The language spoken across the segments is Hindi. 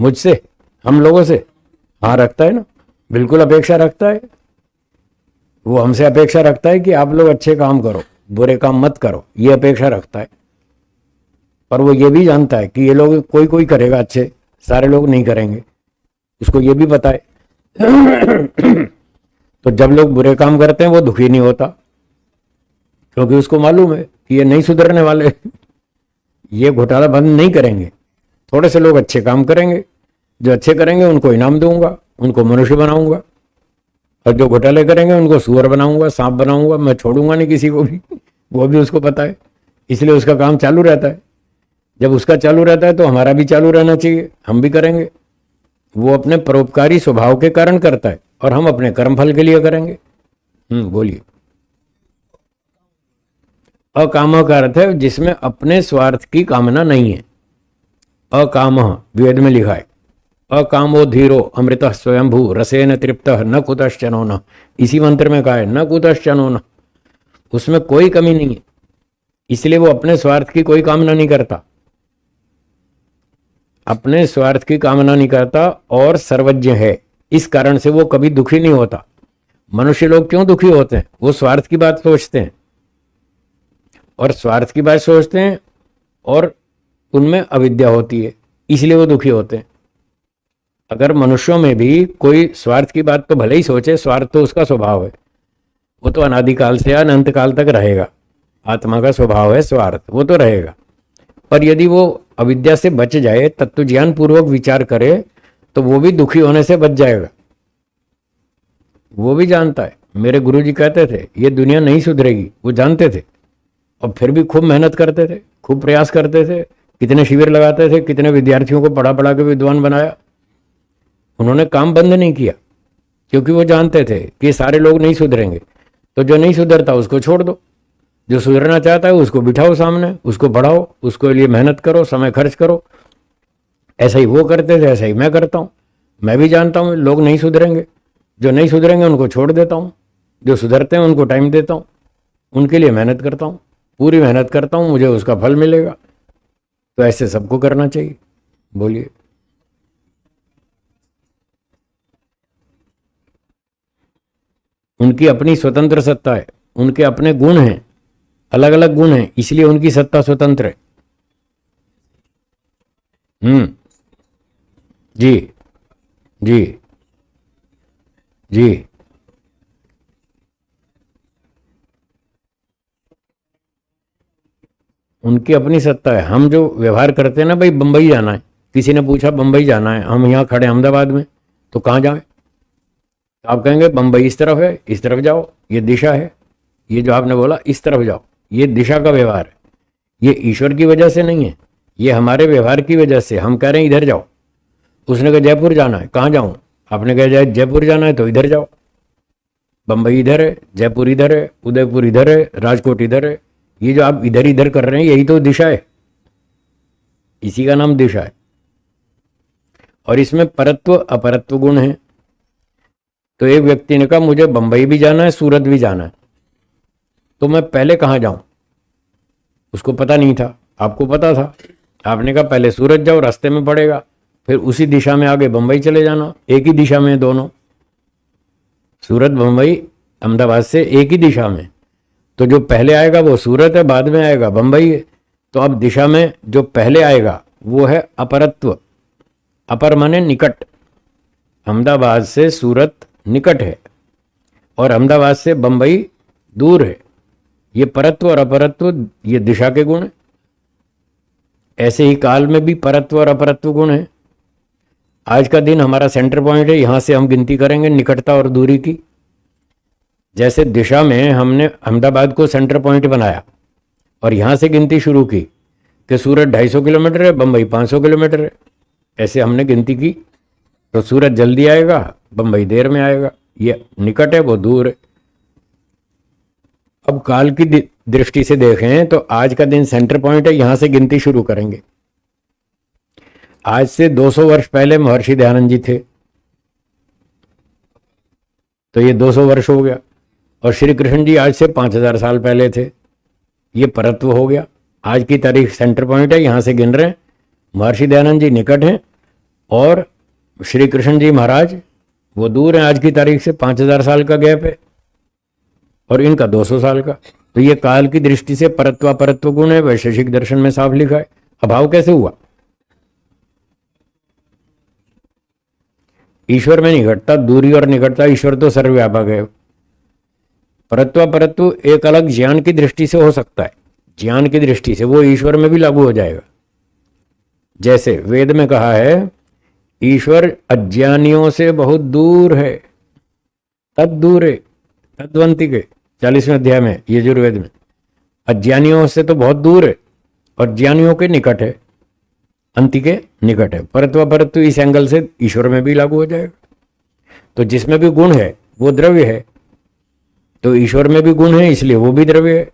मुझसे, हम लोगों से? हाँ रखता है ना, बिल्कुल अपेक्षा रखता है। वो हमसे अपेक्षा रखता है कि आप लोग अच्छे काम करो, बुरे काम मत करो, ये अपेक्षा रखता है। पर वो ये भी जानता है कि ये लोग कोई कोई करेगा अच्छे, सारे लोग नहीं करेंगे, उसको ये भी पता है। तो जब लोग बुरे काम करते हैं वो दुखी नहीं होता, क्योंकि उसको मालूम है कि ये नहीं सुधरने वाले, ये घोटाला बंद नहीं करेंगे। थोड़े से लोग अच्छे काम करेंगे, जो अच्छे करेंगे उनको इनाम दूंगा, उनको मनुष्य बनाऊंगा, और जो घोटाले करेंगे उनको सुअर बनाऊंगा, सांप बनाऊंगा, मैं छोड़ूंगा नहीं किसी को भी। वो भी उसको पता है, इसलिए उसका काम चालू रहता है। जब उसका चालू रहता है तो हमारा भी चालू रहना चाहिए, हम भी करेंगे। वो अपने परोपकारी स्वभाव के कारण करता है और हम अपने कर्म फल के लिए करेंगे। बोलिए। अकाम का अर्थ है जिसमें अपने स्वार्थ की कामना नहीं है। अकाम वेद में लिखा है, अकामो धीरो अमृत स्वयंभू रसेन तृप्त न कुतश्चनो न। इसी मंत्र में कहा है न कुतश्चनो न, उसमें कोई कमी नहीं है, इसलिए वो अपने स्वार्थ की कोई कामना नहीं करता, अपने स्वार्थ की कामना नहीं करता और सर्वज्ञ है। इस कारण से वो कभी दुखी नहीं होता। मनुष्य लोग क्यों दुखी होते हैं? वो स्वार्थ की बात सोचते हैं, और स्वार्थ की बात सोचते हैं और उनमें अविद्या होती है, इसलिए वो दुखी होते हैं। अगर मनुष्यों में भी कोई स्वार्थ की बात तो भले ही सोचे, स्वार्थ तो उसका स्वभाव है, वो तो अनादिकाल से अनंत काल तक रहेगा। आत्मा का स्वभाव है स्वार्थ, वो तो रहेगा। पर यदि वो अविद्या से बच जाए, तत्व ज्ञान पूर्वक विचार करे, तो वो भी दुखी होने से बच जाएगा। वो भी जानता है, मेरे गुरुजी कहते थे ये दुनिया नहीं सुधरेगी, वो जानते थे, और फिर भी खूब मेहनत करते थे, खूब प्रयास करते थे, कितने शिविर लगाते थे, कितने विद्यार्थियों को पढ़ा पढ़ा के विद्वान बनाया। उन्होंने काम बंद नहीं किया, क्योंकि वो जानते थे कि सारे लोग नहीं सुधरेंगे। तो जो नहीं सुधरता उसको छोड़ दो, जो सुधरना चाहता है उसको बिठाओ सामने, उसको पढ़ाओ, उसको लिए मेहनत करो, समय खर्च करो। ऐसा ही वो करते थे, ऐसा ही मैं करता हूँ। मैं भी जानता हूँ लोग नहीं सुधरेंगे, जो नहीं सुधरेंगे उनको छोड़ देता हूँ, जो सुधरते हैं उनको टाइम देता हूँ, उनके लिए मेहनत करता हूँ, पूरी मेहनत करता हूँ, मुझे उसका फल मिलेगा। तो ऐसे सबको करना चाहिए। बोलिए। उनकी अपनी स्वतंत्र सत्ता है, उनके अपने गुण हैं, अलग अलग गुण हैं, इसलिए उनकी सत्ता स्वतंत्र है। जी जी जी। उनकी अपनी सत्ता है। हम जो व्यवहार करते हैं ना, भाई बंबई जाना है, किसी ने पूछा बंबई जाना है, हम यहाँ खड़े अहमदाबाद में, तो कहाँ जाएं? आप कहेंगे बंबई इस तरफ है, इस तरफ जाओ, ये दिशा है। ये जो आपने बोला इस तरफ जाओ, ये दिशा का व्यवहार है, ये ईश्वर की वजह से नहीं है, ये हमारे व्यवहार की वजह से। हम कह रहे हैं इधर जाओ, उसने कहा जयपुर जाना है, कहाँ जाऊँ? आपने कहा जयपुर जाना है तो इधर जाओ। बंबई इधर है, जयपुर इधर है, उदयपुर इधर है, राजकोट इधर है। ये जो आप इधर इधर कर रहे हैं यही तो दिशा है, इसी का नाम दिशा है। और इसमें परत्व अपरत्व गुण है। तो एक व्यक्ति ने कहा मुझे बंबई भी जाना है, सूरत भी जाना है, तो मैं पहले कहाँ जाऊं? उसको पता नहीं था, आपको पता था। आपने कहा पहले सूरत जाओ, रास्ते में पड़ेगा, फिर उसी दिशा में आगे बंबई चले जाना। एक ही दिशा में दोनों, सूरत बंबई अहमदाबाद से एक ही दिशा में। तो जो पहले आएगा वो सूरत है, बाद में आएगा बंबई है। तो अब दिशा में जो पहले आएगा वो है अपरत्व। अपर माने निकट, अहमदाबाद से सूरत निकट है और अहमदाबाद से बंबई दूर है। ये परत्व और अपरत्व ये दिशा के गुण है। ऐसे ही काल में भी परत्व और अपरत्व गुण है। आज का दिन हमारा सेंटर पॉइंट है, यहां से हम गिनती करेंगे निकटता और दूरी की। जैसे दिशा में हमने अहमदाबाद को सेंटर पॉइंट बनाया और यहां से गिनती शुरू की कि सूरत 250 किलोमीटर है, बंबई 500 किलोमीटर है। ऐसे हमने गिनती की, तो सूरत जल्दी आएगा, बंबई देर में आएगा। ये निकट है, वो दूर है। अब काल की दृष्टि से देखें तो आज का दिन सेंटर पॉइंट है, यहां से गिनती शुरू करेंगे। आज से 200 वर्ष पहले महर्षि दयानंद जी थे, तो ये 200 वर्ष हो गया। और श्री कृष्ण जी आज से 5000 साल पहले थे, ये परत्व हो गया। आज की तारीख सेंटर पॉइंट है, यहां से गिन रहे हैं। महर्षि दयानंद जी निकट हैं और श्री कृष्ण जी महाराज वो दूर हैं आज की तारीख से, 5000 साल का गैप है, और इनका 200 साल का। तो ये काल की दृष्टि से परत्व गुण है, वैशेषिक दर्शन में साफ लिखा है। अभाव कैसे हुआ? ईश्वर में नहीं घटता, दूरी और निकटता, ईश्वर तो सर्वव्यापक है। परत्व एक अलग ज्ञान की दृष्टि से हो सकता है, ज्ञान की दृष्टि से वो ईश्वर में भी लागू हो जाएगा। जैसे वेद में कहा है ईश्वर अज्ञानियों से बहुत दूर है, तद दूर है, तद्वंती के 40वें अध्याय में यजुर्वेद में, अज्ञानियों से तो बहुत दूर है और ज्ञानियों के निकट है, अंति के निकट है। परत्व इस एंगल से ईश्वर में भी लागू हो जाएगा। तो जिसमें भी गुण है वो द्रव्य है, तो ईश्वर में भी गुण है इसलिए वो भी द्रव्य है।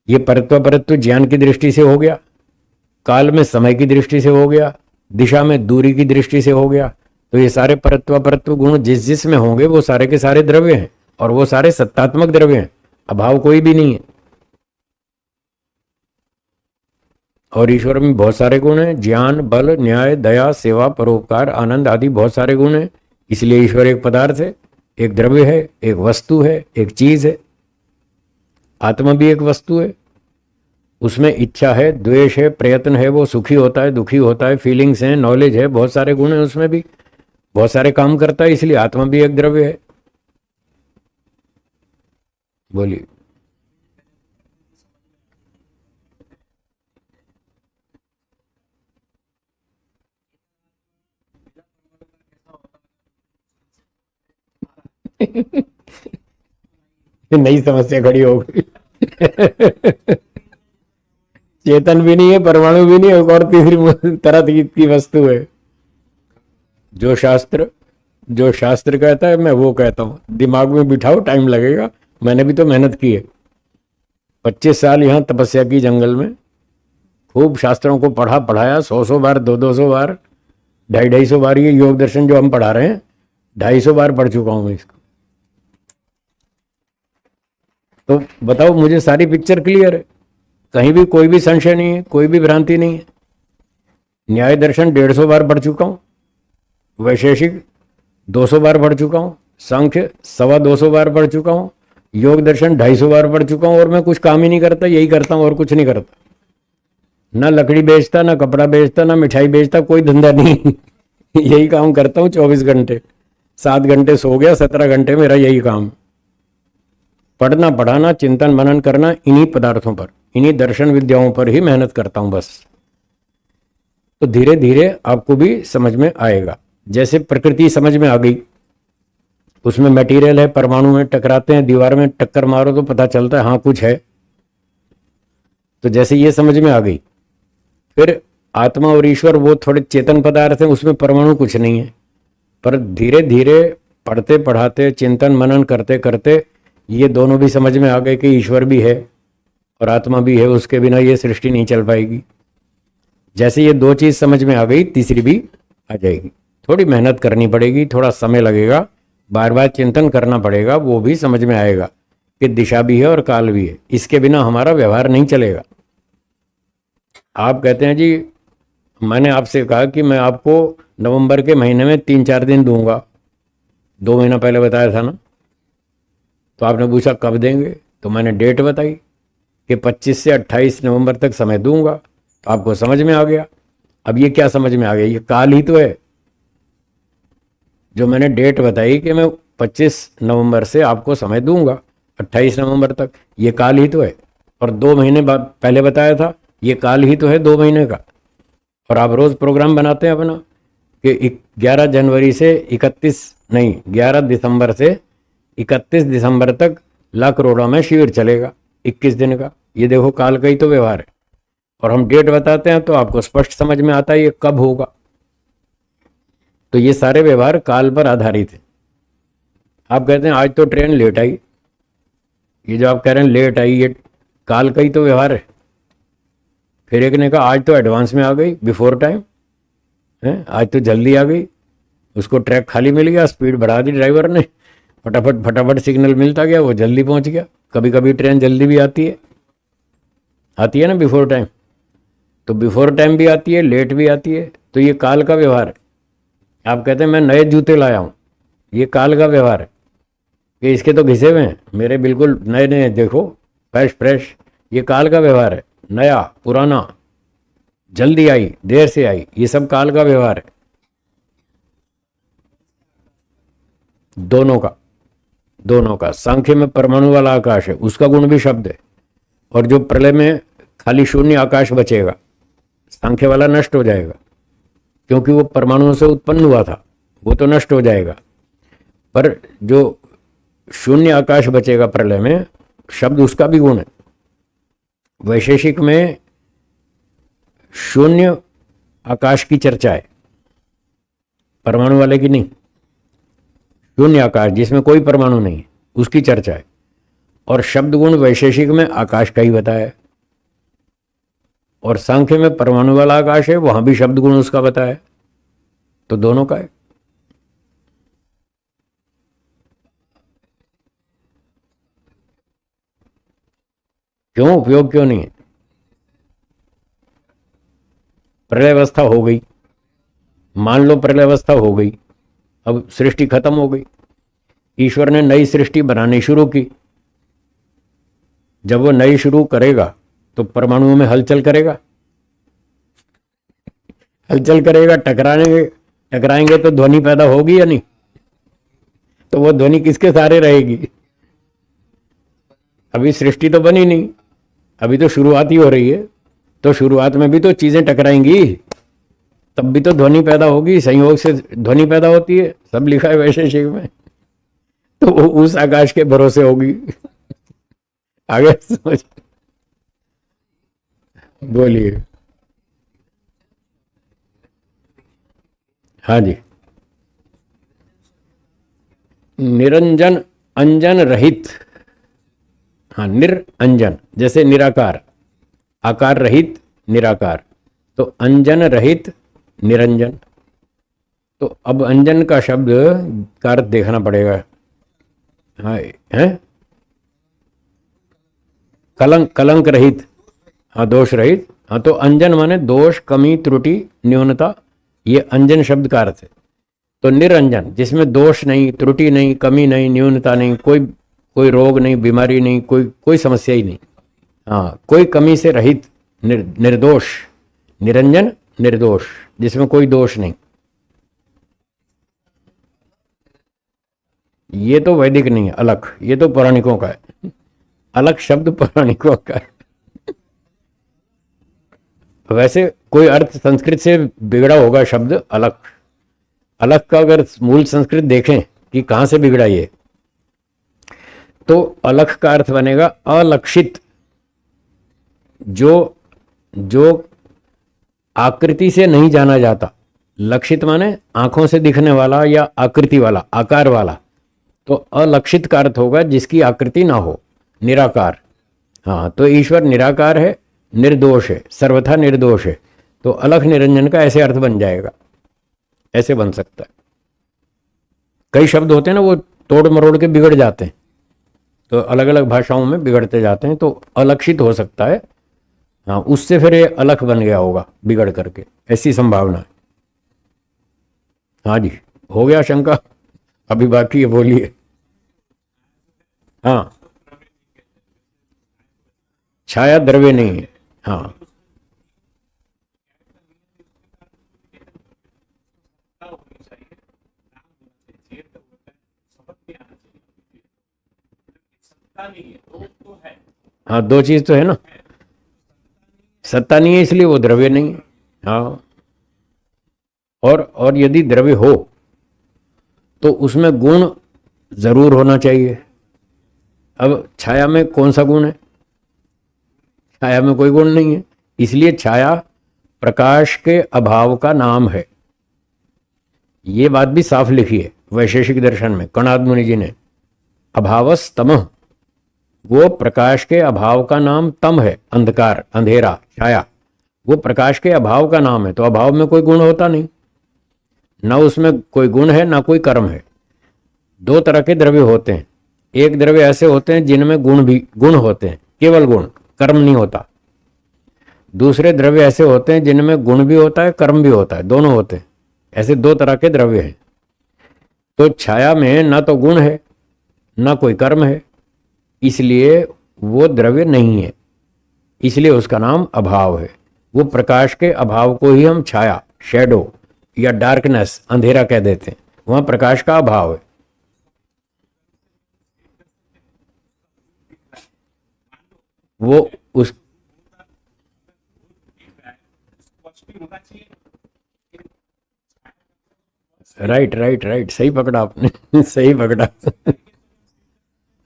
ये परत्व ज्ञान की दृष्टि से हो गया, काल में समय की दृष्टि से हो गया, दिशा में दूरी की दृष्टि से हो गया। तो ये सारे परत्व गुण जिस जिस में होंगे वो सारे के सारे द्रव्य हैं, और वो सारे सत्तात्मक द्रव्य हैं, अभाव कोई भी नहीं है। और ईश्वर में बहुत सारे गुण हैं, ज्ञान, बल, न्याय, दया, सेवा, परोपकार, आनंद आदि बहुत सारे गुण हैं। इसलिए ईश्वर एक पदार्थ है, एक द्रव्य है, एक वस्तु है, एक चीज है। आत्मा भी एक वस्तु है, उसमें इच्छा है, द्वेष है, प्रयत्न है, वो सुखी होता है, दुखी होता है, फीलिंग्स हैं, नॉलेज है, बहुत सारे गुण हैं उसमें भी, बहुत सारे काम करता है, इसलिए आत्मा भी एक द्रव्य है। बोलिए। नई समस्या खड़ी हो गई। चेतन भी नहीं है, परमाणु भी नहीं है, एक और तीसरी तरह की वस्तु है। जो शास्त्र कहता है मैं वो कहता हूँ, दिमाग में बिठाओ, टाइम लगेगा। मैंने भी तो मेहनत की है, 25 साल यहाँ तपस्या की जंगल में, खूब शास्त्रों को पढ़ाया, 100 बार, 200 बार, 250 बार। ये योग दर्शन जो हम पढ़ा रहे हैं 250 बार पढ़ चुका हूँ मैं इसको। तो बताओ, मुझे सारी पिक्चर क्लियर है, कहीं भी कोई भी संशय नहीं है, कोई भी भ्रांति नहीं है। न्याय दर्शन 150 बार पढ़ चुका हूँ, वैशेषिक 200 बार पढ़ चुका हूँ, सांख्य 225 बार पढ़ चुका हूँ, योग दर्शन 250 बार पढ़ चुका हूँ, और मैं कुछ काम ही नहीं करता, यही करता हूँ और कुछ नहीं करता। ना लकड़ी बेचता, ना कपड़ा बेचता, ना मिठाई बेचता, कोई धंधा नहीं। यही काम करता हूँ 24 घंटे, 7 घंटे सो गया, 17 घंटे मेरा यही काम। पढ़ना, पढ़ाना, चिंतन मनन करना, इन्हीं पदार्थों पर, इन्हीं दर्शन विद्याओं पर ही मेहनत करता हूं बस। तो धीरे धीरे आपको भी समझ में आएगा। जैसे प्रकृति समझ में आ गई, उसमें मटेरियल है, परमाणु में टकराते हैं, दीवार में टक्कर मारो तो पता चलता है हाँ कुछ है। तो जैसे ये समझ में आ गई, फिर आत्मा और ईश्वर वो थोड़े चेतन पदार्थ हैं, उसमें परमाणु कुछ नहीं है। पर धीरे धीरे पढ़ते पढ़ाते, चिंतन मनन करते करते ये दोनों भी समझ में आ गए कि ईश्वर भी है और आत्मा भी है, उसके बिना ये सृष्टि नहीं चल पाएगी। जैसे ये 2 चीज समझ में आ गई, तीसरी भी आ जाएगी। थोड़ी मेहनत करनी पड़ेगी, थोड़ा समय लगेगा, बार बार चिंतन करना पड़ेगा, वो भी समझ में आएगा कि दिशा भी है और काल भी है। इसके बिना हमारा व्यवहार नहीं चलेगा। आप कहते हैं जी, मैंने आपसे कहा कि मैं आपको नवंबर के महीने में 3-4 दिन दूंगा, 2 महीना पहले बताया था ना। तो आपने पूछा कब देंगे, तो मैंने डेट बताई कि 25 से 28 नवंबर तक समय दूंगा। तो आपको समझ में आ गया। अब ये क्या समझ में आ गया? ये काल ही तो है। जो मैंने डेट बताई कि मैं 25 नवंबर से आपको समय दूंगा 28 नवंबर तक, ये काल ही तो है। और 2 महीने बाद पहले बताया था, ये काल ही तो है 2 महीने का। और आप रोज प्रोग्राम बनाते हैं अपना कि 11 जनवरी से 11 दिसंबर से 31 दिसंबर तक लाकरोड़ा में शिविर चलेगा, 21 दिन का। ये देखो काल का ही तो व्यवहार है। और हम डेट बताते हैं तो आपको स्पष्ट समझ में आता है ये कब होगा। तो ये सारे व्यवहार काल पर आधारित है। आप कहते हैं आज तो ट्रेन लेट आई, ये जो आप कह रहे हैं लेट आई, ये काल का ही तो व्यवहार है। फिर एक ने कहा आज तो एडवांस में आ गई, बिफोर टाइम है, आज तो जल्दी आ गई, उसको ट्रैक खाली मिल गया, स्पीड बढ़ा दी ड्राइवर ने, फटाफट सिग्नल मिलता गया, वो जल्दी पहुंच गया। कभी कभी ट्रेन जल्दी भी आती है ना बिफोर टाइम। तो बिफोर टाइम भी आती है, लेट भी आती है। तो ये काल का व्यवहार है। आप कहते हैं मैं नए जूते लाया हूं, ये काल का व्यवहार है कि इसके तो घिसे हुए हैं, मेरे बिल्कुल नए नए देखो, फ्रेश फ्रेश। ये काल का व्यवहार है, नया पुराना, जल्दी आई देर से आई, ये सब काल का व्यवहार है। दोनों का सांख्य में परमाणु वाला आकाश है, उसका गुण भी शब्द है। और जो प्रलय में खाली शून्य आकाश बचेगा, सांख्य वाला नष्ट हो जाएगा, क्योंकि वो परमाणुओं से उत्पन्न हुआ था, वो तो नष्ट हो जाएगा। पर जो शून्य आकाश बचेगा प्रलय में, शब्द उसका भी गुण है। वैशेषिक में शून्य आकाश की चर्चा है, परमाणु वाले की नहीं। शून्य आकाश जिसमें कोई परमाणु नहीं है, उसकी चर्चा है। और शब्द गुण वैशेषिक में आकाश का ही बताया है, और सांख्य में परमाणु वाला आकाश है, वहां भी शब्द गुण उसका बताया है। तो दोनों का है। क्यों उपयोग क्यों नहीं है? प्रलयावस्था हो गई, मान लो प्रलयावस्था हो गई, अब सृष्टि खत्म हो गई, ईश्वर ने नई सृष्टि बनानी शुरू की। जब वो नई शुरू करेगा तो परमाणुओं में हलचल करेगा, हलचल करेगा, टकराएंगे तो ध्वनि पैदा होगी या नहीं? तो वो ध्वनि किसके सहारे रहेगी? अभी सृष्टि तो बनी नहीं, अभी तो शुरुआत ही हो रही है। तो शुरुआत में भी तो चीजें टकराएंगी, तब भी तो ध्वनि पैदा होगी, संयोग से ध्वनि पैदा होती है, सब लिखा है वैशेषिक में। तो वो उस आकाश के भरोसे होगी। आगे समझ, बोलिए। हाँ जी, निरंजन अंजन रहित। हाँ, निरंजन जैसे निराकार, आकार रहित निराकार, तो अंजन रहित निरंजन। तो अब अंजन का शब्द का अर्थ देखना पड़ेगा। हाँ है, कलंक रहित, हाँ दोष रहित। हाँ, तो अंजन माने दोष, कमी, त्रुटि, न्यूनता, ये अंजन शब्द का अर्थ है। तो निरंजन जिसमें दोष नहीं, त्रुटि नहीं, कमी नहीं, न्यूनता नहीं, कोई रोग नहीं, बीमारी नहीं, कोई समस्या ही नहीं। हाँ, कोई कमी से रहित, निर्दोष। निरंजन निर्दोष, जिसमें कोई दोष नहीं। ये तो वैदिक नहीं है, अलख, ये तो पौराणिकों का है। अलख शब्द पौराणिकों का है। वैसे कोई अर्थ संस्कृत से बिगड़ा होगा शब्द अलख। अलख का अगर मूल संस्कृत देखें कि कहां से बिगड़ा ये, तो अलख का अर्थ बनेगा अलक्षित, जो आकृति से नहीं जाना जाता। लक्षित माने आंखों से दिखने वाला या आकृति वाला, आकार वाला। तो अलक्षित का अर्थ होगा जिसकी आकृति ना हो, निराकार। हाँ, तो ईश्वर निराकार है, निर्दोष है, सर्वथा निर्दोष है। तो अलख निरंजन का ऐसे अर्थ बन जाएगा, ऐसे बन सकता है। कई शब्द होते हैं ना, वो तोड़ मरोड़ के बिगड़ जाते हैं, तो अलग अलग भाषाओं में बिगड़ते जाते हैं, तो अलक्षित हो सकता है। हाँ, उससे फिर ये अलख बन गया होगा बिगड़ करके, ऐसी संभावना है। हाँ जी, हो गया शंका? अभी बाकी है, बोलिए। हाँ, छाया द्रव्य नहीं है। हाँ, हाँ, दो चीज तो है ना, सत्ता नहीं है इसलिए वो द्रव्य नहीं है। हाँ, और यदि द्रव्य हो तो उसमें गुण जरूर होना चाहिए। अब छाया में कौन सा गुण है? छाया में कोई गुण नहीं है, इसलिए छाया प्रकाश के अभाव का नाम है। ये बात भी साफ लिखी है वैशेषिक दर्शन में, कणाद मुनि जी ने। अभावस तमः, वो प्रकाश के अभाव का नाम तम है, अंधकार, अंधेरा, छाया, वो प्रकाश के अभाव का नाम है। तो अभाव में कोई गुण होता नहीं, ना उसमें कोई गुण है ना कोई कर्म है। दो तरह के द्रव्य होते हैं। एक द्रव्य ऐसे होते हैं जिनमें गुण होते हैं, केवल गुण, कर्म नहीं होता। दूसरे द्रव्य ऐसे होते हैं जिनमें गुण भी होता है, कर्म भी होता है, दोनों होते हैं। ऐसे दो तरह के द्रव्य हैं। तो छाया में ना तो गुण है ना कोई कर्म है, इसलिए वो द्रव्य नहीं है, इसलिए उसका नाम अभाव है। वो प्रकाश के अभाव को ही हम छाया, शैडो या डार्कनेस, अंधेरा कह देते हैं। वहां प्रकाश का अभाव है। वो उस राइट राइट राइट, सही पकड़ा आपने सही पकड़ा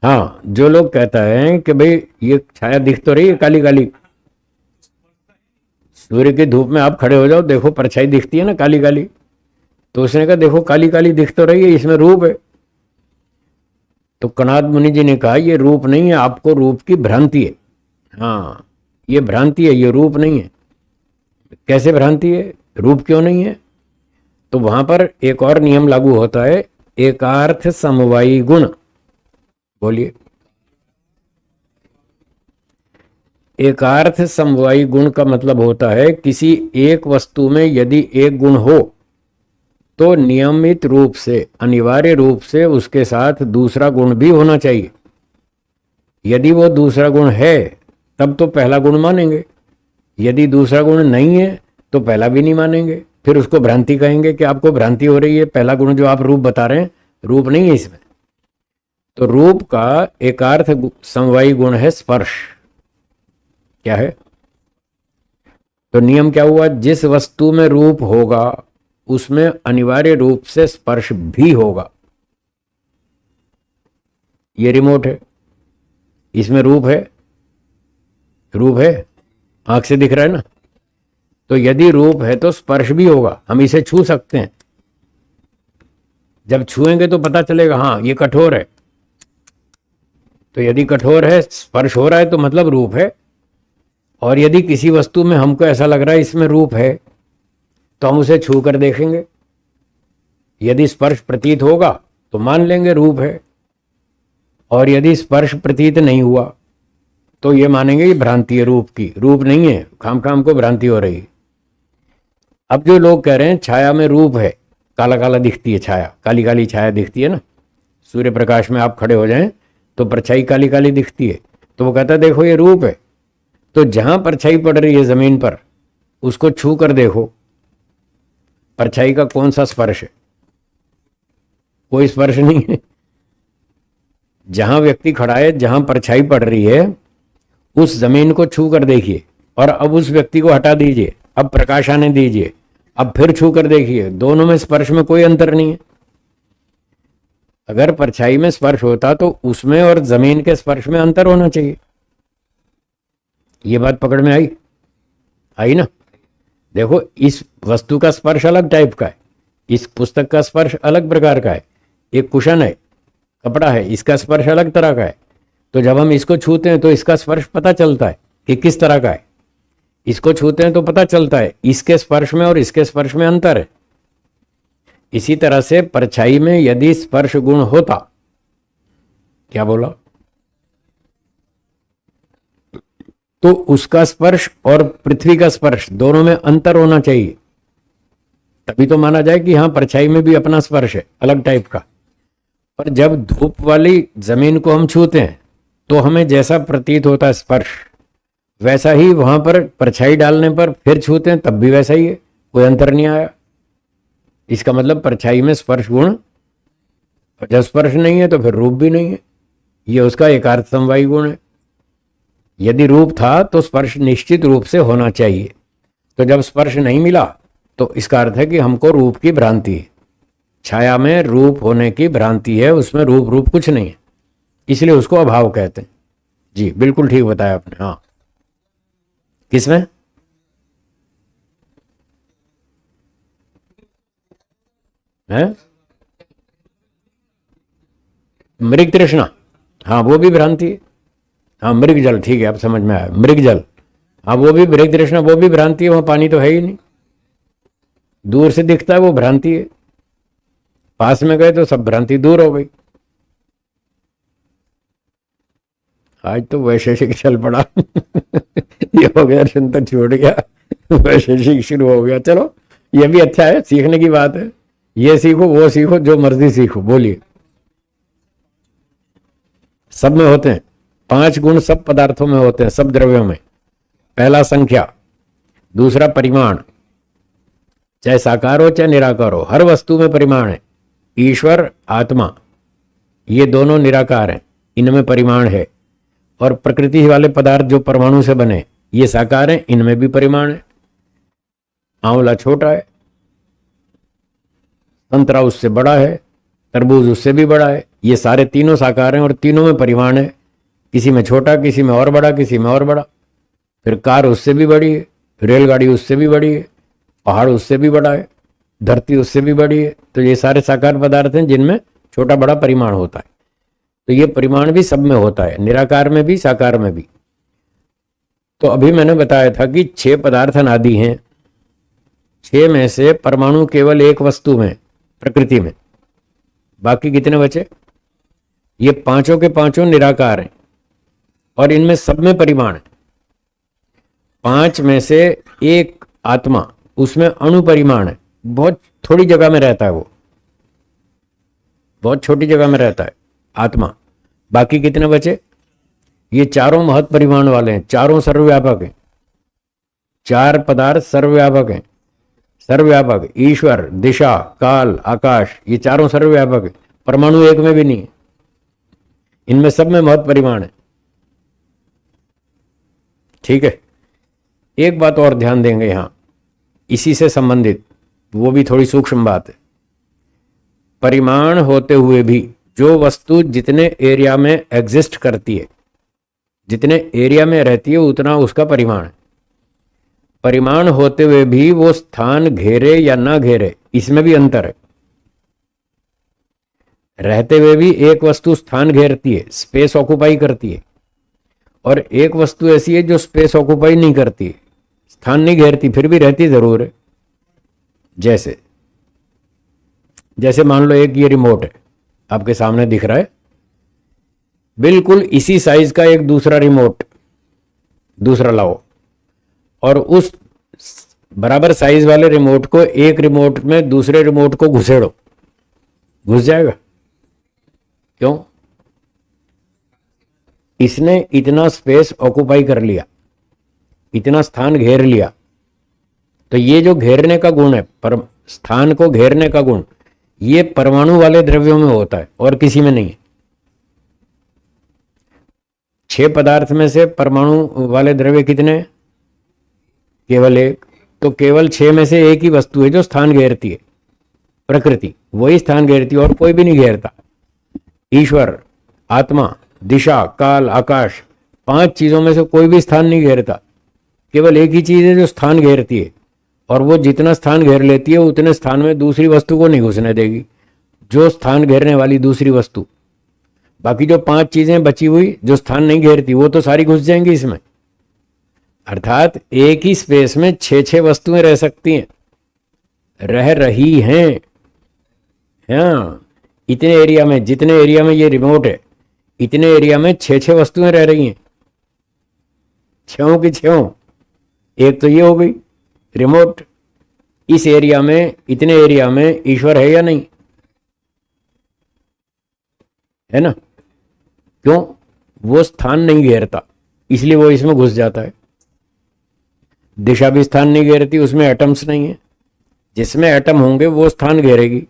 हाँ, जो लोग कहता है कि भाई ये छाया दिख तो रही है काली काली, सूर्य की धूप में आप खड़े हो जाओ, देखो परछाई दिखती है ना काली काली, तो उसने कहा देखो काली काली दिख तो रही है, इसमें रूप है। तो कणाद मुनि जी ने कहा ये रूप नहीं है, आपको रूप की भ्रांति है। हाँ, ये भ्रांति है, ये रूप नहीं है। कैसे भ्रांति है, रूप क्यों नहीं है? तो वहां पर एक और नियम लागू होता है, एकार्थ समवायी गुण। बोलिए। एकार्थ समवायी गुण का मतलब होता है किसी एक वस्तु में यदि एक गुण हो तो नियमित रूप से, अनिवार्य रूप से उसके साथ दूसरा गुण भी होना चाहिए। यदि वो दूसरा गुण है तब तो पहला गुण मानेंगे, यदि दूसरा गुण नहीं है तो पहला भी नहीं मानेंगे, फिर उसको भ्रांति कहेंगे कि आपको भ्रांति हो रही है, पहला गुण जो आप रूप बता रहे हैं रूप नहीं है इसमें। तो रूप का एकार्थ समवायी गुण है स्पर्श। क्या है? तो नियम क्या हुआ, जिस वस्तु में रूप होगा उसमें अनिवार्य रूप से स्पर्श भी होगा। ये रिमोट है, इसमें रूप है, रूप है, आंख से दिख रहा है ना। तो यदि रूप है तो स्पर्श भी होगा, हम इसे छू सकते हैं। जब छुएंगे तो पता चलेगा हाँ ये कठोर है। तो यदि कठोर है, स्पर्श हो रहा है, तो मतलब रूप है। और यदि किसी वस्तु में हमको ऐसा लग रहा है इसमें रूप है तो हम उसे छू कर देखेंगे, यदि स्पर्श प्रतीत होगा तो मान लेंगे रूप है, और यदि स्पर्श प्रतीत नहीं हुआ तो ये मानेंगे ये भ्रांति है रूप की, रूप नहीं है, खाम खाम को भ्रांति हो रही है। अब जो लोग कह रहे हैं छाया में रूप है, काला काला दिखती है छाया, काली काली छाया दिखती है ना, सूर्य प्रकाश में आप खड़े हो जाएं तो परछाई काली काली दिखती है, तो वो कहता है देखो ये रूप है। तो जहां परछाई पड़ रही है जमीन पर उसको छू कर देखो, परछाई का कौन सा स्पर्श है? कोई स्पर्श नहीं है। जहां व्यक्ति खड़ा है, जहां परछाई पड़ रही है उस जमीन को छू कर देखिए, और अब उस व्यक्ति को हटा दीजिए, अब प्रकाश आने दीजिए, अब फिर छू कर देखिए, दोनों में स्पर्श में कोई अंतर नहीं है। अगर परछाई में स्पर्श होता तो उसमें और जमीन के स्पर्श में अंतर होना चाहिए। ये बात पकड़ में आई? आई ना? देखो, इस वस्तु का स्पर्श अलग टाइप का है, इस पुस्तक का स्पर्श अलग प्रकार का है, एक कुशन है, कपड़ा है, इसका स्पर्श अलग तरह का है। तो जब हम इसको छूते हैं तो इसका स्पर्श पता चलता है कि किस तरह का है, इसको छूते हैं तो पता चलता है इसके स्पर्श में और इसके स्पर्श में अंतर है। इसी तरह से परछाई में यदि स्पर्श गुण होता, क्या बोला, तो उसका स्पर्श और पृथ्वी का स्पर्श दोनों में अंतर होना चाहिए, तभी तो माना जाए कि हां परछाई में भी अपना स्पर्श है अलग टाइप का। पर जब धूप वाली जमीन को हम छूते हैं तो हमें जैसा प्रतीत होता है स्पर्श, वैसा ही वहां पर परछाई डालने पर फिर छूते हैं तब भी वैसा ही है, कोई अंतर नहीं आया। इसका मतलब परछाई में स्पर्श गुण, और जब स्पर्श नहीं है तो फिर रूप भी नहीं है, ये उसका एकार्थ समवायी गुण है। यदि रूप था तो स्पर्श निश्चित रूप से होना चाहिए, तो जब स्पर्श नहीं मिला तो इसका अर्थ है कि हमको रूप की भ्रांति है। छाया में रूप होने की भ्रांति है, उसमें रूप रूप कुछ नहीं है, इसलिए उसको अभाव कहते हैं। जी बिल्कुल ठीक बताया आपने। हाँ, किसमें? है मृग तृष्णा, हाँ वो भी भ्रांति है। हाँ मृग जल, ठीक है, अब समझ में आया, मृग जल, हाँ वो भी मृग तृष्णा, वो भी भ्रांति है, वहां पानी तो है ही नहीं, दूर से दिखता है वो भ्रांति है, पास में गए तो सब भ्रांति दूर हो गई। आज तो वैशेषिक चल पड़ा ये हो गया, दर्शन तो छूट गया, वैशेषिक शुरू हो गया। चलो ये भी अच्छा है, सीखने की बात है। ये सीखो वो सीखो, जो मर्जी सीखो। बोलिए। सब में होते हैं 5 गुण, सब पदार्थों में होते हैं, सब द्रव्यों में। पहला संख्या, दूसरा परिमाण, चाहे साकार हो चाहे निराकार हो, हर वस्तु में परिमाण है। ईश्वर आत्मा ये दोनों निराकार हैं, इनमें परिमाण है। और प्रकृति वाले पदार्थ जो परमाणु से बने ये साकार हैं, इनमें भी परिमाण है। आंवला छोटा है, संतरा उससे बड़ा है, तरबूज उससे भी बड़ा है। ये सारे तीनों साकार हैं और तीनों में परिमाण है, किसी में छोटा, किसी में और बड़ा, किसी में और बड़ा। फिर कार उससे भी बड़ी है, रेलगाड़ी उससे भी बड़ी है, पहाड़ उससे भी बड़ा है, धरती उससे भी बड़ी है। तो ये सारे साकार पदार्थ हैं जिनमें छोटा बड़ा परिमाण होता है। तो ये परिमाण भी सब में होता है, निराकार में भी साकार में भी। तो अभी मैंने बताया था कि 6 पदार्थ अनादि हैं, 6 में से परमाणु केवल एक वस्तु में, प्रकृति में। बाकी कितने बचे? ये पांचों के पांचों निराकार हैं और इनमें सब में परिमाण है। 5 में से एक आत्मा, उसमें अणु परिमाण है, बहुत थोड़ी जगह में रहता है, वो बहुत छोटी जगह में रहता है आत्मा। बाकी कितने बचे? ये चारों महत् परिमाण वाले हैं, चारों सर्वव्यापक हैं। 4 पदार्थ सर्वव्यापक हैं, सर्वव्यापक। ईश्वर, दिशा, काल, आकाश, ये चारों सर्वव्यापक है। परमाणु एक में भी नहीं है, इनमें सब में महत् परिमाण है। ठीक है। एक बात और ध्यान देंगे यहां, इसी से संबंधित, वो भी थोड़ी सूक्ष्म बात है। परिमाण होते हुए भी जो वस्तु जितने एरिया में एग्जिस्ट करती है, जितने एरिया में रहती है, उतना उसका परिमाण है। परिमाण होते हुए भी वो स्थान घेरे या ना घेरे, इसमें भी अंतर है। रहते हुए भी एक वस्तु स्थान घेरती है, स्पेस ऑक्युपाई करती है, और एक वस्तु ऐसी है जो स्पेस ऑक्युपाई नहीं करती है, स्थान नहीं घेरती, फिर भी रहती जरूर है। जैसे जैसे मान लो एक ये रिमोट है, आपके सामने दिख रहा है, बिल्कुल इसी साइज का एक दूसरा रिमोट, दूसरा लाओ, और उस बराबर साइज वाले रिमोट को एक रिमोट में दूसरे रिमोट को घुसेड़ो, घुस जाएगा? क्यों? इसने इतना स्पेस ऑक्युपाई कर लिया, इतना स्थान घेर लिया। तो ये जो घेरने का गुण है, पर स्थान को घेरने का गुण, ये परमाणु वाले द्रव्यों में होता है और किसी में नहीं है। 6 पदार्थ में से परमाणु वाले द्रव्य कितने हैं? केवल एक। तो केवल 6 में से एक ही वस्तु है जो स्थान घेरती है, प्रकृति, वही स्थान घेरती है और कोई भी नहीं घेरता। ईश्वर, आत्मा, दिशा, काल, आकाश, 5 चीजों में से कोई भी स्थान नहीं घेरता। केवल एक ही चीज है जो स्थान घेरती है, और वो जितना स्थान घेर लेती है उतने स्थान में दूसरी वस्तु को नहीं घुसने देगी, जो स्थान घेरने वाली दूसरी वस्तु। बाकी जो 5 चीजें बची हुई जो स्थान नहीं घेरती, वो तो सारी घुस जाएंगी इसमें। अर्थात एक ही स्पेस में 6 वस्तुएं रह सकती हैं, रह रही हैं। हाँ, इतने एरिया में, जितने एरिया में ये रिमोट है, इतने एरिया में 6 वस्तुएं रह रही हैं, 6 की 6। एक तो ये हो गई रिमोट। इस एरिया में, इतने एरिया में ईश्वर है या नहीं? है ना? क्यों? वो स्थान नहीं घेरता, इसलिए वो इसमें घुस जाता है। दिशा भी स्थान नहीं घेरती, उसमें एटम्स नहीं है। जिसमें एटम होंगे वो स्थान घेरेगी।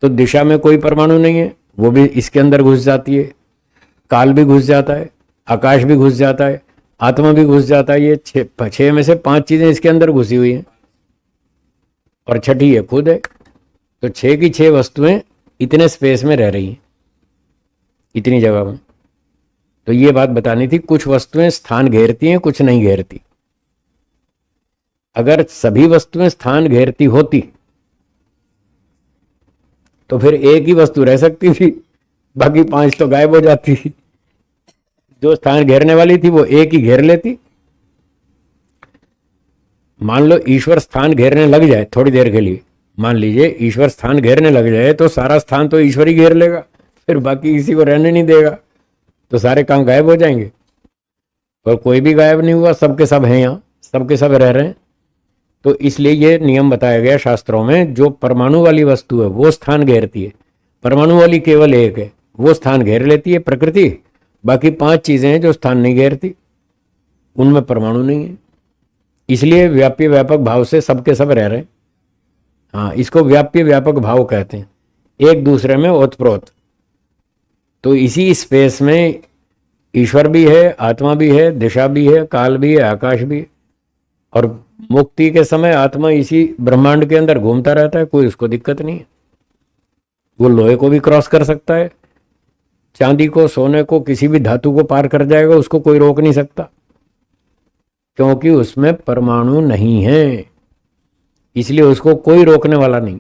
तो दिशा में कोई परमाणु नहीं है, वो भी इसके अंदर घुस जाती है। काल भी घुस जाता है, आकाश भी घुस जाता है, आत्मा भी घुस जाता है। ये 6 में से 5 चीजें इसके अंदर घुसी हुई हैं, और छठी ये खुद है। तो 6 की 6 वस्तुएं इतने स्पेस में रह रही हैं, इतनी जगह में। तो ये बात बतानी थी, कुछ वस्तुएं स्थान घेरती हैं, कुछ नहीं घेरती। अगर सभी वस्तुएं स्थान घेरती होती तो फिर एक ही वस्तु रह सकती थी, बाकी 5 तो गायब हो जाती। जो स्थान घेरने वाली थी वो एक ही घेर लेती। मान लो ईश्वर स्थान घेरने लग जाए थोड़ी देर के लिए, मान लीजिए ईश्वर स्थान घेरने लग जाए, तो सारा स्थान तो ईश्वर ही घेर लेगा, फिर बाकी किसी को रहने नहीं देगा, तो सारे काम गायब हो जाएंगे। और कोई भी गायब नहीं हुआ, सबके सब हैं यहाँ, सबके सब रह रहे हैं। तो इसलिए ये नियम बताया गया शास्त्रों में, जो परमाणु वाली वस्तु है वो स्थान घेरती है, परमाणु वाली केवल एक है, वो स्थान घेर लेती है प्रकृति। बाकी 5 चीजें हैं जो स्थान नहीं घेरती, उनमें परमाणु नहीं है। इसलिए व्याप्य व्यापक भाव से सबके सब रह रहे हैं। हाँ, इसको व्याप्य व्यापक भाव कहते हैं, एक दूसरे में ओतप्रोत। तो इसी स्पेस में ईश्वर भी है, आत्मा भी है, दिशा भी है, काल भी है, आकाश भी है। और मुक्ति के समय आत्मा इसी ब्रह्मांड के अंदर घूमता रहता है, कोई उसको दिक्कत नहीं है। वो लोहे को भी क्रॉस कर सकता है, चांदी को, सोने को, किसी भी धातु को पार कर जाएगा, उसको कोई रोक नहीं सकता, क्योंकि उसमें परमाणु नहीं है। इसलिए उसको कोई रोकने वाला नहीं।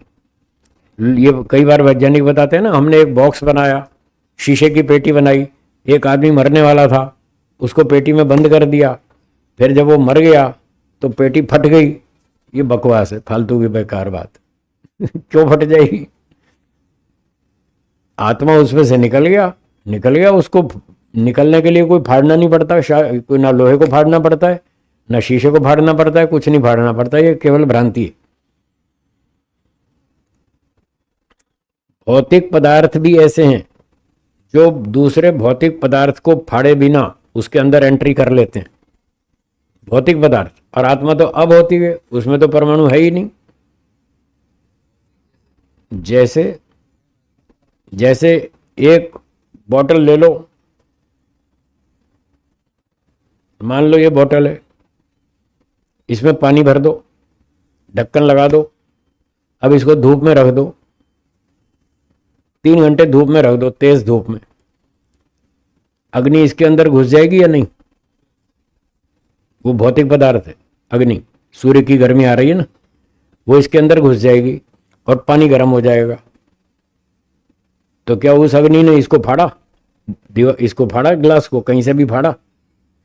ये कई बार वैज्ञानिक बताते हैं ना, हमने एक बॉक्स बनाया, शीशे की पेटी बनाई, एक आदमी मरने वाला था, उसको पेटी में बंद कर दिया, फिर जब वो मर गया तो पेटी फट गई। ये बकवास है, फालतू की बेकार बात। क्यों फट जाएगी? आत्मा उसमें से निकल गया, उसको निकलने के लिए कोई फाड़ना नहीं पड़ता, कोई ना लोहे को फाड़ना पड़ता है, ना शीशे को फाड़ना पड़ता है, कुछ नहीं फाड़ना पड़ता, ये केवल भ्रांति है। भौतिक पदार्थ भी ऐसे हैं जो दूसरे भौतिक पदार्थ को फाड़े बिना उसके अंदर एंट्री कर लेते हैं, भौतिक पदार्थ। और आत्मा तो अभौतिक है, उसमें तो परमाणु है ही नहीं। जैसे एक बोतल ले लो, मान लो ये बोतल है, इसमें पानी भर दो, ढक्कन लगा दो, अब इसको धूप में रख दो, 3 घंटे धूप में रख दो, तेज धूप में। अग्नि इसके अंदर घुस जाएगी या नहीं? वो भौतिक पदार्थ है अग्नि, सूर्य की गर्मी आ रही है ना, वो इसके अंदर घुस जाएगी और पानी गर्म हो जाएगा। तो क्या उस अग्नि ने इसको फाड़ा, इसको फाड़ा, गिलास को कहीं से भी फाड़ा?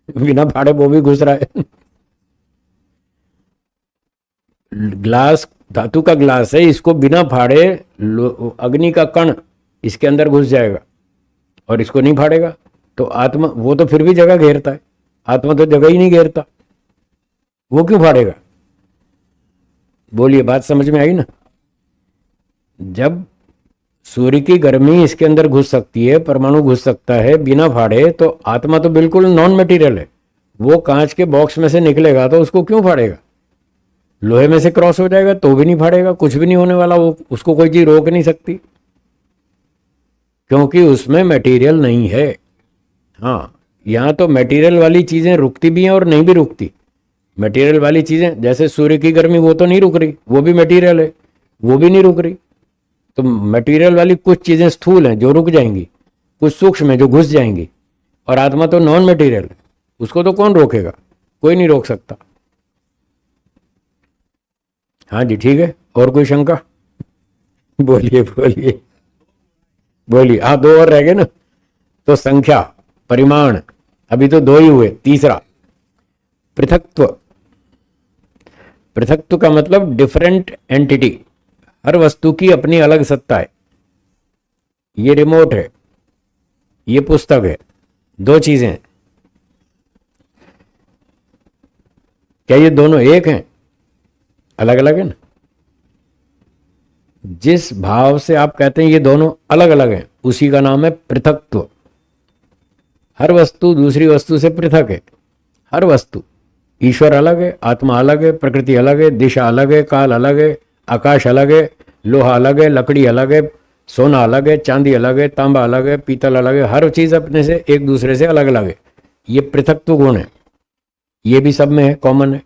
बिना फाड़े वो भी घुस रहा है। ग्लास धातु का ग्लास है, इसको बिना फाड़े अग्नि का कण इसके अंदर घुस जाएगा और इसको नहीं फाड़ेगा। तो आत्मा, वो तो फिर भी जगह घेरता है, आत्मा तो जगह ही नहीं घेरता, वो क्यों फाड़ेगा? बोलिए, बात समझ में आई ना? जब सूर्य की गर्मी इसके अंदर घुस सकती है, परमाणु घुस सकता है बिना फाड़े, तो आत्मा तो बिल्कुल नॉन मटेरियल है, वो कांच के बॉक्स में से निकलेगा तो उसको क्यों फाड़ेगा? लोहे में से क्रॉस हो जाएगा तो भी नहीं फाड़ेगा, कुछ भी नहीं होने वाला, वो उसको कोई चीज रोक नहीं सकती, क्योंकि उसमें मटेरियल नहीं है। हाँ, यहाँ तो मटेरियल वाली चीजें रुकती भी हैं और नहीं भी रुकती। मटेरियल वाली चीजें जैसे सूर्य की गर्मी, वो तो नहीं रुक रही, वो भी मटेरियल है, वो भी नहीं रुक रही। तो मटेरियल वाली कुछ चीजें स्थूल हैं जो रुक जाएंगी, कुछ सूक्ष्म है जो घुस जाएंगी, और आत्मा तो नॉन मटेरियल है, उसको तो कौन रोकेगा? कोई नहीं रोक सकता। हाँ जी, ठीक है। और कोई शंका? बोलिए बोलिए बोलिए। हाँ, 2 और रह गए ना। तो संख्या, परिमाण, अभी तो 2 ही हुए। तीसरा पृथक्त्व। पृथक्त्व का मतलब डिफरेंट एंटिटी, हर वस्तु की अपनी अलग सत्ता है। ये रिमोट है, ये पुस्तक है, 2 चीजें हैं। क्या ये दोनों एक हैं? अलग अलग है ना। जिस भाव से आप कहते हैं ये दोनों अलग अलग हैं, उसी का नाम है पृथक्त्व। हर वस्तु दूसरी वस्तु से पृथक है, हर वस्तु। ईश्वर अलग है, आत्मा अलग है, प्रकृति अलग है, दिशा अलग है, काल अलग है, आकाश अलग है, लोहा अलग है, लकड़ी अलग है, सोना अलग है, चांदी अलग है, तांबा अलग है, पीतल अलग है। हर चीज अपने से, एक दूसरे से अलग अलग है। ये पृथक्त्व गुण है, ये भी सब में है, कॉमन है।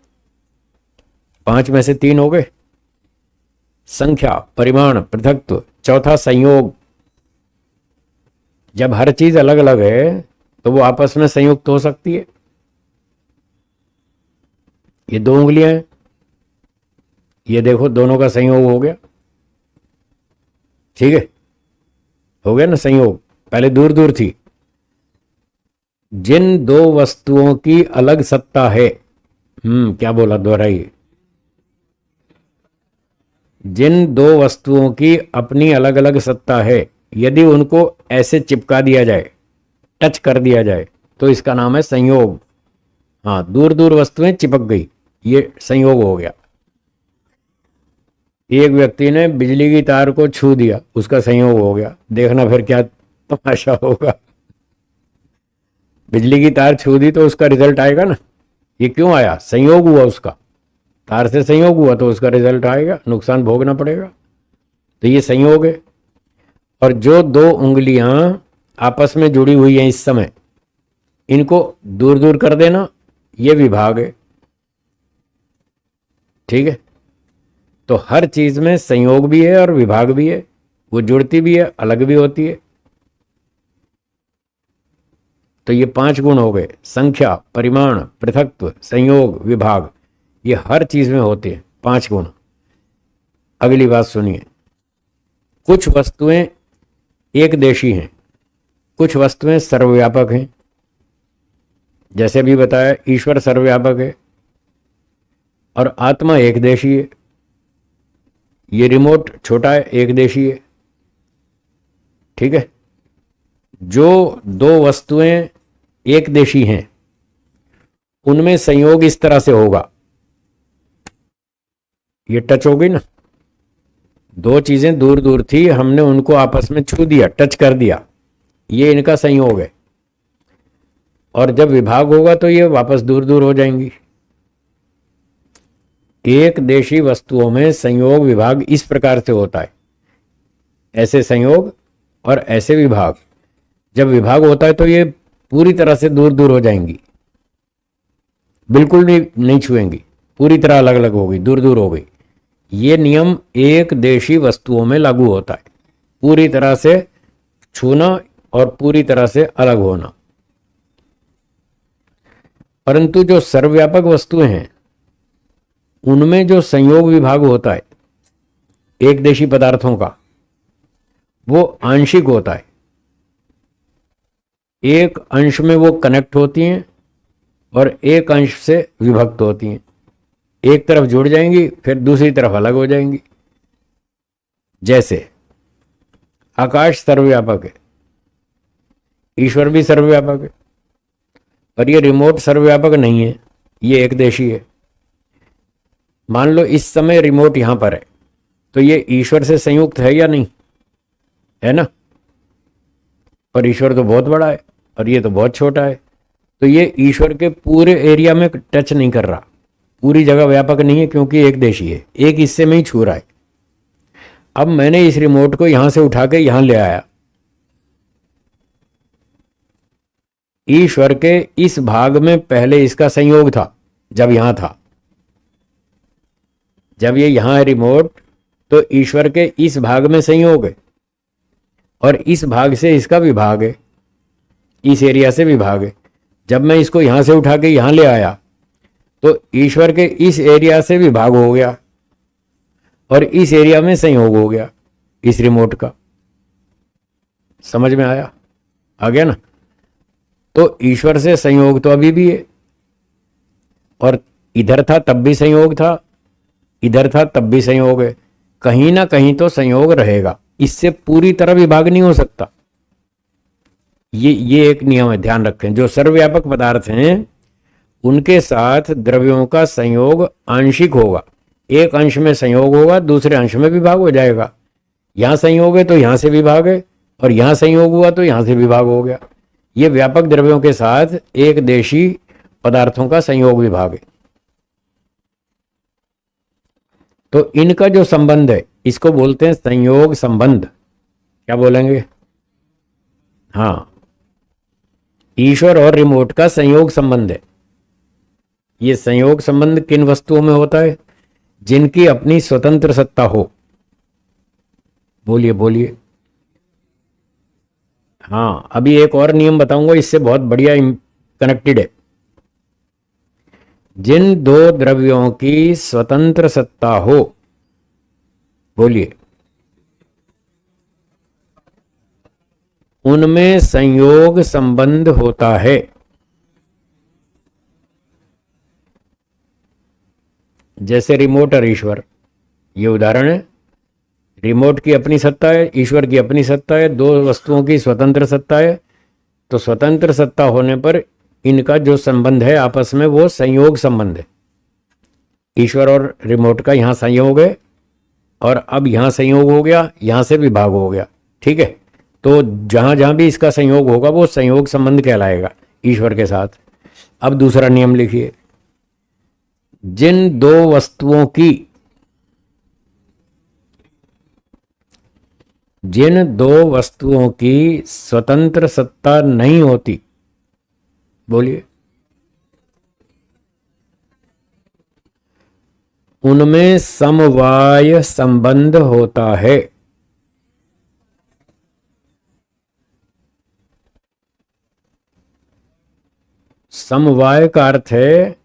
5 में से 3 हो गए। संख्या, परिमाण, पृथक्त्व। चौथा संयोग। जब हर चीज अलग अलग है तो वो आपस में संयुक्त हो सकती है। ये 2 उंगलियां हैं, ये देखो, दोनों का संयोग हो गया। ठीक है, हो गया ना संयोग। पहले दूर दूर थी। जिन 2 वस्तुओं की अलग सत्ता है, क्या बोला, दोहराइए। जिन 2 वस्तुओं की अपनी अलग अलग सत्ता है, यदि उनको ऐसे चिपका दिया जाए, टच कर दिया जाए, तो इसका नाम है संयोग। हाँ, दूर दूर वस्तुएं चिपक गई, ये संयोग हो गया। एक व्यक्ति ने बिजली की तार को छू दिया, उसका संयोग हो गया। देखना फिर क्या तमाशा होगा। बिजली की तार छू दी तो उसका रिजल्ट आएगा ना। ये क्यों आया? संयोग हुआ, उसका तार से संयोग हुआ तो उसका रिजल्ट आएगा, नुकसान भोगना पड़ेगा। तो ये संयोग है। और जो दो उंगलियां आपस में जुड़ी हुई हैं इस समय, इनको दूर दूर कर देना, ये विभाग है। ठीक है, तो हर चीज में संयोग भी है और विभाग भी है, वो जुड़ती भी है, अलग भी होती है। तो ये 5 गुण हो गए, संख्या, परिमाण, पृथक्त्व, संयोग, विभाग, ये हर चीज में होते हैं 5 गुण। अगली बात सुनिए, कुछ वस्तुएं एक देशी हैं, कुछ वस्तुएं सर्वव्यापक हैं। जैसे भी बताया, ईश्वर सर्वव्यापक है और आत्मा एक देशी है। ये रिमोट छोटा है, एक देशी है। ठीक है, जो दो वस्तुएं एक देशी हैं उनमें संयोग इस तरह से होगा, ये टच होगी ना, दो चीजें दूर दूर थी, हमने उनको आपस में छू दिया, टच कर दिया, ये इनका संयोग है। और जब विभाग होगा तो ये वापस दूर दूर हो जाएंगी। एक देशी वस्तुओं में संयोग विभाग इस प्रकार से होता है, ऐसे संयोग और ऐसे विभाग। जब विभाग होता है तो ये पूरी तरह से दूर दूर हो जाएंगी, बिल्कुल नहीं छुएंगी, पूरी तरह अलग अलग हो गई, दूर दूर हो गई। ये नियम एक देशी वस्तुओं में लागू होता है, पूरी तरह से छूना और पूरी तरह से अलग होना। परंतु जो सर्वव्यापक वस्तुएं हैं उनमें जो संयोग विभाग होता है एक देशी पदार्थों का, वो आंशिक होता है। एक अंश में वो कनेक्ट होती हैं और एक अंश से विभक्त होती हैं। एक तरफ जुड़ जाएंगी फिर दूसरी तरफ अलग हो जाएंगी। जैसे आकाश सर्वव्यापक है, ईश्वर भी सर्वव्यापक है, पर ये रिमोट सर्वव्यापक नहीं है, ये एक देशी है। मान लो इस समय रिमोट यहां पर है, तो ये ईश्वर से संयुक्त है या नहीं? है ना। पर ईश्वर तो बहुत बड़ा है और ये तो बहुत छोटा है, तो ये ईश्वर के पूरे एरिया में टच नहीं कर रहा, पूरी जगह व्यापक नहीं है, क्योंकि एक देशी है, एक हिस्से में ही छू रहा है। अब मैंने इस रिमोट को यहां से उठा के यहां ले आया, ईश्वर के इस भाग में पहले इसका संयोग था जब यहां था। जब ये यहां है रिमोट, तो ईश्वर के इस भाग में संयोग है और इस भाग से इसका विभाग है, इस एरिया से विभाग है। जब मैं इसको यहां से उठा के यहां ले आया तो ईश्वर के इस एरिया से विभाग हो गया और इस एरिया में संयोग हो गया इस रिमोट का। समझ में आया? आ गया ना। तो ईश्वर से संयोग तो अभी भी है, और इधर था तब भी संयोग था, इधर था तब भी संयोग है, कहीं ना कहीं तो संयोग रहेगा, इससे पूरी तरह विभाग नहीं हो सकता। ये एक नियम है, ध्यान रखें। जो सर्वव्यापक पदार्थ हैं उनके साथ द्रव्यों का संयोग आंशिक होगा, एक अंश में संयोग होगा, दूसरे अंश में विभाग हो जाएगा। यहां संयोग है तो यहां से विभाग है, और यहां संयोग हुआ तो यहां से विभाग हो गया। ये व्यापक द्रव्यों के साथ एक देशी पदार्थों का संयोग विभाग है। तो इनका जो संबंध है इसको बोलते हैं संयोग संबंध। क्या बोलेंगे? हाँ, ईश्वर और रिमोट का संयोग संबंध है। ये संयोग संबंध किन वस्तुओं में होता है? जिनकी अपनी स्वतंत्र सत्ता हो। बोलिए बोलिए। हाँ, अभी एक और नियम बताऊंगा, इससे बहुत बढ़िया कनेक्टेड है। जिन दो द्रव्यों की स्वतंत्र सत्ता हो, बोलिए, उनमें संयोग संबंध होता है। जैसे रिमोट और ईश्वर, ये उदाहरण है। रिमोट की अपनी सत्ता है, ईश्वर की अपनी सत्ता है, दो वस्तुओं की स्वतंत्र सत्ता है। तो स्वतंत्र सत्ता होने पर इनका जो संबंध है आपस में वो संयोग संबंध है। ईश्वर और रिमोट का यहाँ संयोग है और अब यहाँ संयोग हो गया, यहाँ से विभाग हो गया। ठीक है, तो जहाँ जहाँ भी इसका संयोग होगा वो संयोग संबंध कहलाएगा ईश्वर के साथ। अब दूसरा नियम लिखिए, जिन दो वस्तुओं की स्वतंत्र सत्ता नहीं होती, बोलिए, उनमें समवाय संबंध होता है। समवाय का अर्थ है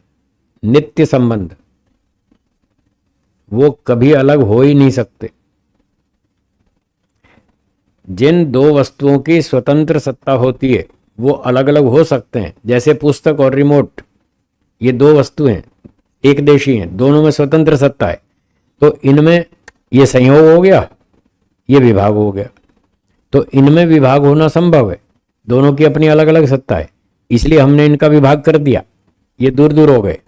नित्य संबंध, वो कभी अलग हो ही नहीं सकते। जिन दो वस्तुओं की स्वतंत्र सत्ता होती है वो अलग अलग हो सकते हैं, जैसे पुस्तक और रिमोट, ये दो वस्तु हैं, एक देशी हैं, दोनों में स्वतंत्र सत्ता है, तो इनमें ये संयोग हो गया, ये विभाग हो गया, तो इनमें विभाग होना संभव है, दोनों की अपनी अलग अलग सत्ता है, इसलिए हमने इनका विभाग कर दिया, ये दूर दूर हो गए।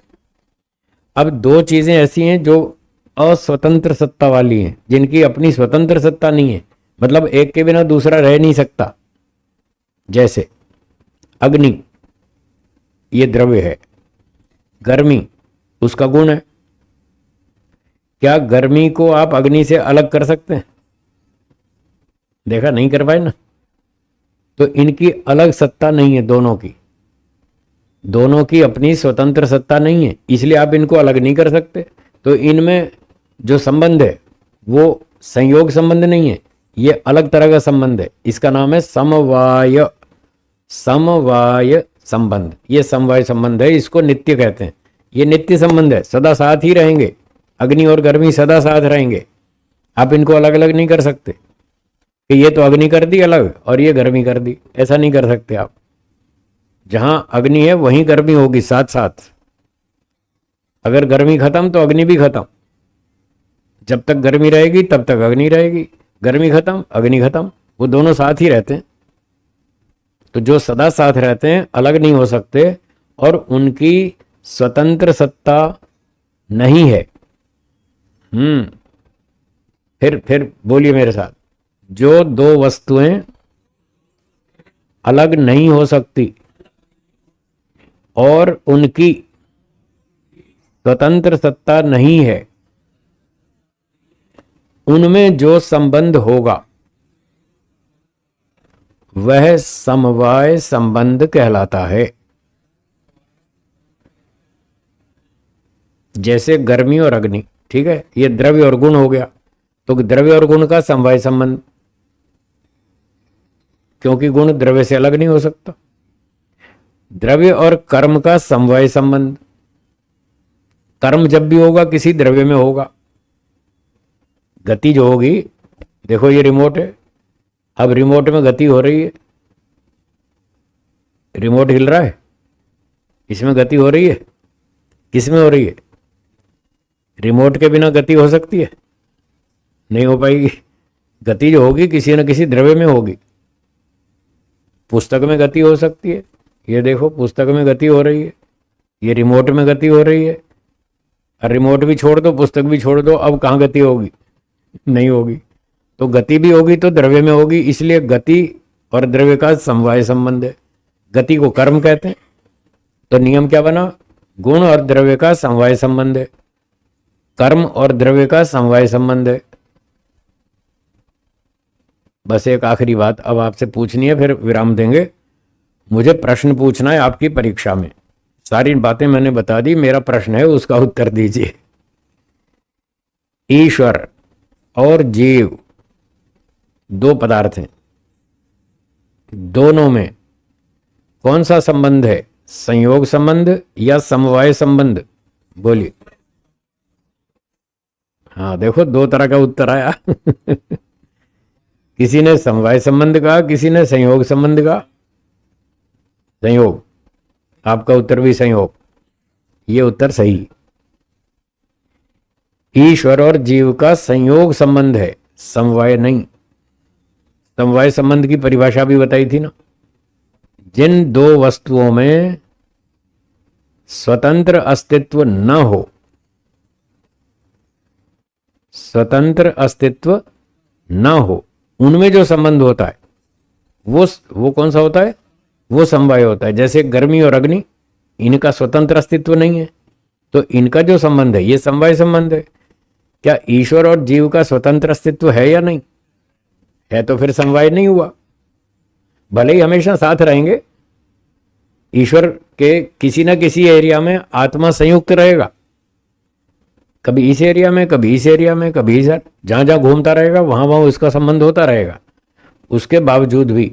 अब दो चीजें ऐसी हैं जो अस्वतंत्र सत्ता वाली हैं, जिनकी अपनी स्वतंत्र सत्ता नहीं है, मतलब एक के बिना दूसरा रह नहीं सकता। जैसे अग्नि, ये द्रव्य है, गर्मी उसका गुण है, क्या गर्मी को आप अग्नि से अलग कर सकते हैं? देखा, नहीं कर पाए ना। तो इनकी अलग सत्ता नहीं है, दोनों की अपनी स्वतंत्र सत्ता नहीं है, इसलिए आप इनको अलग नहीं कर सकते। तो इनमें जो संबंध है वो संयोग संबंध नहीं है, ये अलग तरह का संबंध है, इसका नाम है समवाय संबंध। ये समवाय संबंध है, इसको नित्य कहते हैं। ये नित्य संबंध है, सदा साथ ही रहेंगे, अग्नि और गर्मी सदा साथ रहेंगे, आप इनको अलग अलग नहीं कर सकते कि ये तो अग्नि कर दी अलग और ये गर्मी कर दी, ऐसा नहीं कर सकते आप। जहां अग्नि है वहीं गर्मी होगी साथ साथ, अगर गर्मी खत्म तो अग्नि भी खत्म, जब तक गर्मी रहेगी तब तक अग्नि रहेगी, गर्मी खत्म अग्नि खत्म, वो दोनों साथ ही रहते हैं। तो जो सदा साथ रहते हैं अलग नहीं हो सकते और उनकी स्वतंत्र सत्ता नहीं है। फिर बोलिए मेरे साथ, जो दो वस्तुएं अलग नहीं हो सकती और उनकी स्वतंत्र सत्ता नहीं है, उनमें जो संबंध होगा वह समवाय संबंध कहलाता है। जैसे गर्मी और अग्नि, ठीक है, ये द्रव्य और गुण हो गया, तो द्रव्य और गुण का समवाय संबंध, क्योंकि गुण द्रव्य से अलग नहीं हो सकता। द्रव्य और कर्म का समवाय संबंध, कर्म जब भी होगा किसी द्रव्य में होगा। गति जो होगी, देखो ये रिमोट है, अब रिमोट में गति हो रही है, रिमोट हिल रहा है, इसमें गति हो रही है, किसमें हो रही है? रिमोट के बिना गति हो सकती है? नहीं हो पाएगी। गति जो होगी किसी न किसी द्रव्य में होगी। पुस्तक में गति हो सकती है, ये देखो पुस्तक में गति हो रही है, ये रिमोट में गति हो रही है, और रिमोट भी छोड़ दो पुस्तक भी छोड़ दो, अब कहाँ गति होगी? नहीं होगी। तो गति भी होगी तो द्रव्य में होगी, इसलिए गति और द्रव्य का समवाय संबंध है। गति को कर्म कहते हैं। तो नियम क्या बना? गुण और द्रव्य का समवाय संबंध है, कर्म और द्रव्य का समवाय संबंध है। बस एक आखिरी बात अब आपसे पूछनी है, फिर विराम देंगे। मुझे प्रश्न पूछना है आपकी परीक्षा में। सारी बातें मैंने बता दी, मेरा प्रश्न है उसका उत्तर दीजिए। ईश्वर और जीव दो पदार्थ हैं, दोनों में कौन सा संबंध है? संयोग संबंध या समवाय संबंध? बोलिए। हाँ देखो, दो तरह का उत्तर आया। किसी ने समवाय संबंध कहा, किसी ने संयोग संबंध कहा। संयोग, आपका उत्तर भी संयोग, ये उत्तर सही। ईश्वर और जीव का संयोग संबंध है, समवाय नहीं। समवाय संबंध की परिभाषा भी बताई थी ना, जिन दो वस्तुओं में स्वतंत्र अस्तित्व न हो, स्वतंत्र अस्तित्व न हो, उनमें जो संबंध होता है वो कौन सा होता है? वो समवाय होता है। जैसे गर्मी और अग्नि, इनका स्वतंत्र अस्तित्व नहीं है, तो इनका जो संबंध है ये समवाय संबंध है। क्या ईश्वर और जीव का स्वतंत्र अस्तित्व है या नहीं है? तो फिर समवाय नहीं हुआ। भले ही हमेशा साथ रहेंगे, ईश्वर के किसी ना किसी एरिया में आत्मा संयुक्त रहेगा, कभी इस एरिया में, कभी इस एरिया में, कभी इधर, जहां जहां घूमता रहेगा वहां वहां उसका संबंध होता रहेगा। उसके बावजूद भी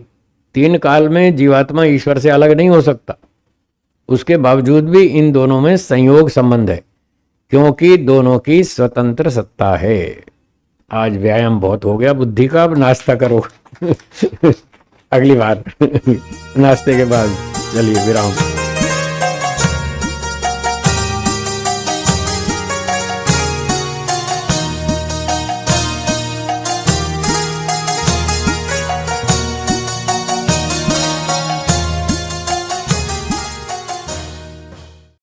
3 काल में जीवात्मा ईश्वर से अलग नहीं हो सकता। उसके बावजूद भी इन दोनों में संयोग संबंध है, क्योंकि दोनों की स्वतंत्र सत्ता है। आज व्यायाम बहुत हो गया बुद्धि का, अब नाश्ता करो। अगली बार नाश्ते के बाद चलिए विराम।